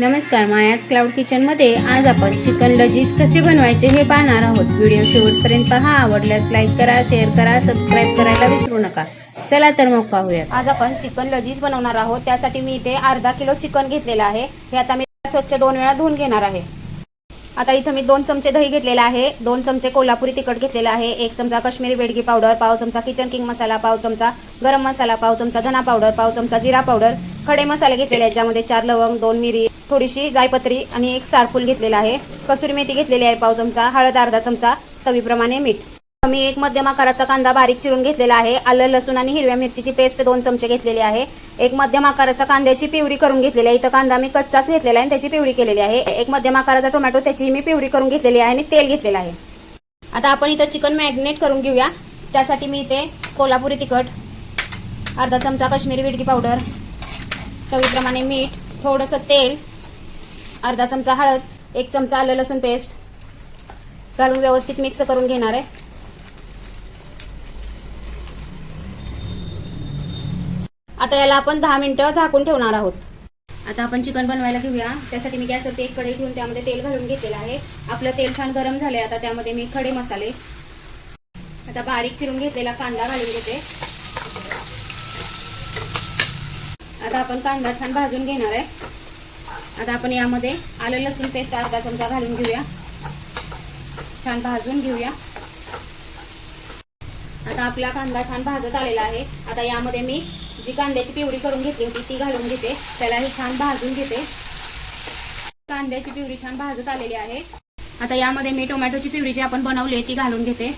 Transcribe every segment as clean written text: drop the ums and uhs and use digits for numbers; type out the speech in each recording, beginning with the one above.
नमस्कार, मायाज क्लाउड किचनमध्ये आज आपण चिकन लजीज कसे बनवायचे हे पाहणार आहोत। व्हिडिओ शेवटपर्यंत पहा। आवडल्यास लाईक करा, शेअर करा, सबस्क्राईब करायला विसरू नका। चला तर मग पाहूया। आज आपण चिकन लजीज बनवणार आहोत। त्यासाठी मी इथे अर्धा किलो चिकन घेतलेला आहे। हे आता मी स्वच्छ 2 वेळा धुवून घेणार आहे। आता इथे मी 2 चमचे दही घेतलेला आहे, 2 चमचे कोल्हापुरी तिखट घेतलेला आहे, 1 चमचा काश्मीरी बेडगी पावडर, पाव चमचा किचन किंग मसाला, पाव चमचा गरम मसाला, पाव चमचा धना पावडर, पाव चमचा जिरा पावडर, खडे मसाले घेतलेले आहेत ज्यामध्ये 4 लवंग, 2 मिरी, थोडीशी जायपत्री आणि 1 स्टार फूल घेतलेला आहे। कसुरी मेथी घेतलेली आहे पाव चमचा, हळद अर्धा चमचा, चवीप्रमाणे मीठ। मी 1 मध्यम आकाराचा कांदा बारीक चिरून घेतलेला आहे। आलं लसूण आणि हिरव्या मिरचीची पेस्ट 2 चमचे घेतलेली आहे। 1 मध्यम आकाराचा कांद्याची प्युरी करून घेतलेली आहे। इथं कांदा मी कच्चाच घेतलेला आहे आणि त्याची प्युरी केलेली आहे। 1 मध्यम आकाराचा टोमॅटो, त्याची मी प्युरी करून घेतलेली आहे आणि तेल घेतलेलं आहे। आता आपण इथं चिकन मॅरिनेट करून घेऊया। त्यासाठी मी इथे कोल्हापुरी तिखट, अर्धा चमचा काश्मीरी बेडगी पावडर, चवीप्रमाणे मीठ, थोडंसं तेल, अर्धा चमचा हळद, 1 चमचा आलं लसूण पेस्ट घालून व्यवस्थित मिक्स करून घेणार आहे। आता याला आपण 10 मिनिटं झाकून ठेवणार आहोत। आता आपण चिकन बनवायला घेऊया। त्यासाठी मी गॅसवरती 1 कढई ठेवून त्यामध्ये तेल घालून घेतलेलं आहे। आपलं तेल छान गरम झालंय। आता त्यामध्ये मी खडे मसाले, आता बारीक चिरून घेतलेला कांदा घालून घेते। आता आपण कांदा छान भाजून घेणार आहे। आता आपण यामध्ये आलं लसूण पेस्ट अर्धा चमचा घालून घेऊया, छान भाजून घेऊया। आता आपला कांदा छान भाजत आलेला आहे। आता यामध्ये मी जी कांद्याची प्युरी करून घेतली होती ती घालून घेते, त्यालाही छान भाजून घेते। कांद्याची प्युरी छान भाजत आलेली आहे। आता यामध्ये मी टोमॅटोची प्युरी जी आपण बनवली ती घालून घेते,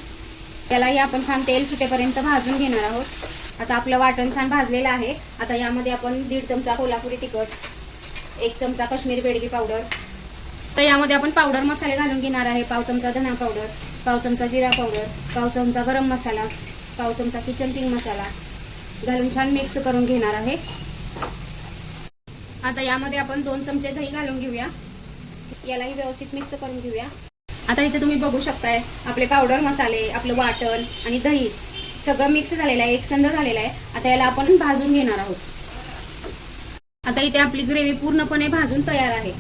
त्यालाही आपण छान तेल सुटेपर्यंत भाजून घेणार आहोत। आता आपलं वाटण छान भाजलेलं आहे। आता यामध्ये आपण 1.5 चमचा कोल्हापुरी तिखट, 1 चमचा काश्मीरी बेडगी पावडर, तर यामध्ये आपण पावडर मसाले घालून घेणार आहे। पाव चमचा धना पावडर, पाव चमचा जिरा पावडर, पाव चमचा गरम मसाला, पाव चमचा किचन किंग मसाला घालून छान मिक्स करून घेणार आहे। आता यामध्ये आपण 2 चमचे दही घालून घेऊया, यालाही व्यवस्थित मिक्स करून घेऊया। आता इथे तुम्ही बघू शकताय आपले पावडर मसाले, आपलं वाटण आणि दही सगळं मिक्स झालेलं आहे, एकसंध झालेलं आहे। आता याला आपण भाजून घेणार आहोत। आता इथे आपली ग्रेव्ही पूर्णपणे भाजून तयार आहे।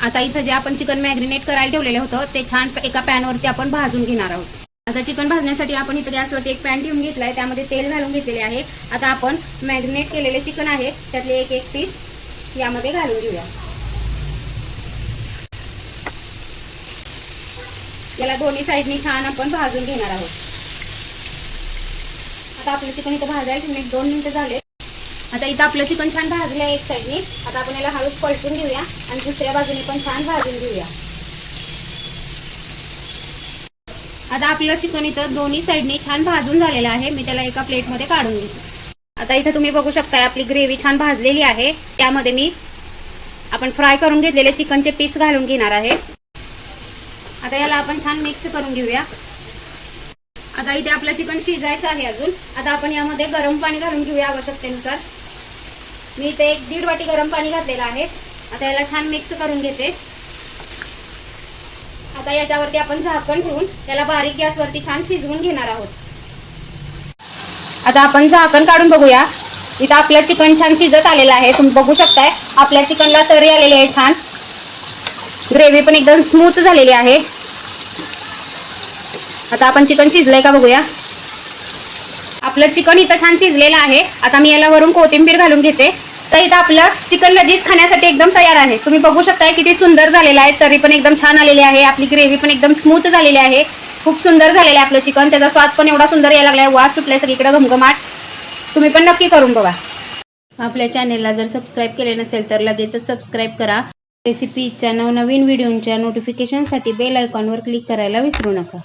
आता इथं जे आपण चिकन मॅरिनेट करायला ठेवलेलं होतं ते छान एका पॅनवरती आपण भाजून घेणार आहोत। आता चिकन भाजण्यासाठी आपण इथे गॅसवरती 1 पॅन ठेवून घेतलाय, त्यामध्ये तेल घालून घेतलेले आहे। आता आपण मॅरिनेट केलेले चिकन आहे त्यातले एक पीस यामध्ये घालून घेऊया। याला दोन्ही साईडनी छान आपण भाजून घेणार आहोत। आता आपलं चिकन इथं भाजायला ठेवून 1-2 मिनिटं झाले। आता इथं आपलं चिकन छान भाजलं आहे एक साईडनी। आता आपण याला हळूच पलटून घेऊया आणि दुसऱ्या बाजूने पण छान भाजून घेऊया। आता आपलं चिकन इथं दोन्ही साईडनी छान भाजून झालेलं आहे। मी त्याला एका प्लेटमध्ये काढून घेते। आता इथं तुम्ही बघू शकता आपली ग्रेव्ही छान भाजलेली आहे। त्यामध्ये मी आपण फ्राय करून घेतलेले चिकनचे पीस घालून घेणार आहे। आता याला आपण छान मिक्स करून घेऊया। आता इथे आपलं चिकन शिजायचं आहे अजून। आता आपण यामध्ये गरम पाणी घालून घेऊया आवश्यकतेनुसार। मी इथे 1-1.5 वाटी गरम पाणी घातलेलं आहे। आता याला छान मिक्स करून घेते। आता याच्यावरती आपण झाकण ठेवून त्याला बारीक गॅसवरती छान शिजवून घेणार आहोत। आता आपण झाकण काढून बघूया। इथं आपलं चिकन छान शिजत आलेलं आहे। तुम्ही बघू शकताय आपल्या चिकनला तरी आलेली आहे छान, ग्रेव्ही पण एकदम स्मूथ झालेली आहे। आता आपण चिकन शिजलंय का बघूया। आपलं चिकन इथं छान शिजलेलं आहे। आता मी याला वरून कोथिंबीर घालून घेते। तर इथं आपलं चिकन लजीज खाण्यासाठी एकदम तयार आहे। तुम्ही बघू शकताय किती सुंदर झालेलं आहे, तरी पण एकदम छान आलेली आहे। आपली ग्रेव्ही पण एकदम स्मूथ झालेली आहे। खूप सुंदर झालेलं आहे आपलं चिकन। त्याचा स्वाद पण एवढा सुंदर यायला लागलाय, वास सुटलाय सगळीकडे घमघमाट। तुम्ही पण नक्की करून बघा। आपल्या चॅनेलला जर सबस्क्राईब केले नसेल तर लगेचच सबस्क्राईब करा। रेसिपीच्या नवनवीन व्हिडिओच्या नोटिफिकेशनसाठी बेल आयकॉनवर क्लिक करायला विसरू नका।